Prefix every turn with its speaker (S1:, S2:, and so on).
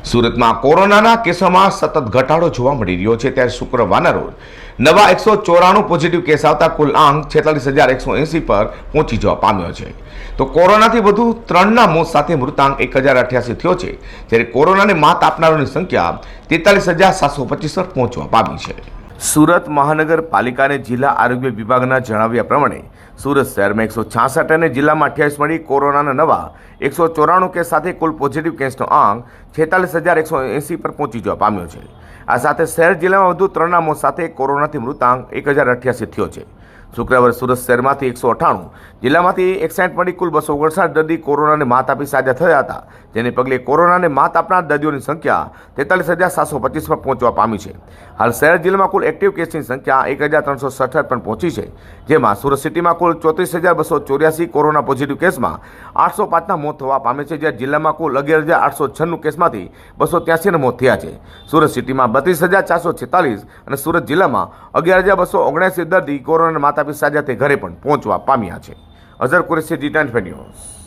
S1: સુરતમાં કોરોનાના કેસોમાં સતત ઘટાડો જોવા મળી રહ્યો છે ત્યારે શુક્રવારના રોજ નવા 194 પોઝિટિવ કેસ આવતા કુલ આંક 46,180 પર પહોંચી જવા પામ્યો છે. તો કોરોનાથી વધુ 3ના મોત સાથે મૃતાંક 1,088 થયો છે, જ્યારે કોરોનાને માત આપનારોની સંખ્યા 43,725 પર પહોંચવા પામી છે. સુરત મહાનગરપાલિકા જિલ્લા આરોગ્ય વિભાગના જણાવ્યા પ્રમાણે સુરત શહેરમાં 166 અને જિલ્લામાં 28 મળી કોરોનાના નવા 194 કેસ સાથે કુલ પોઝિટિવ કેસનો આંક 46,180 પર પહોંચી જવા પામ્યો છે. આ સાથે શહેર જિલ્લામાં વધુ 3ના મોત સાથે કોરોનાથી મૃતાંક 1,088 થયો છે. શુક્રવારે સુરત શહેરમાંથી 198, જિલ્લામાંથી 61 મળી કુલ 259 દર્દી કોરોનાને માત આપી સાજા થયા હતા, જેને પગલે કોરોનાને માત આપનાર દર્દીઓની સંખ્યા 43,725 પર પહોંચવા પામી છે. હાલ શહેર જિલ્લામાં કુલ એક્ટિવ કેસની સંખ્યા 1,367 પર પહોંચી છે, જેમાં સુરત સિટીમાં કુલ 34,284 કોરોના પોઝિટિવ કેસમાં 805ના મોત થવા પામે છે, જ્યારે જિલ્લામાં કુલ 11,896 કેસમાંથી 283ના મોત થયા છે. સુરત સિટીમાં 32,446 અને સુરત જિલ્લામાં 11,279 દર્દી કોરોનાને માત આપી સાજા થઈ ઘરે પણ પહોંચવા પામ્યા છે. Azhar Qureshi, G25 news.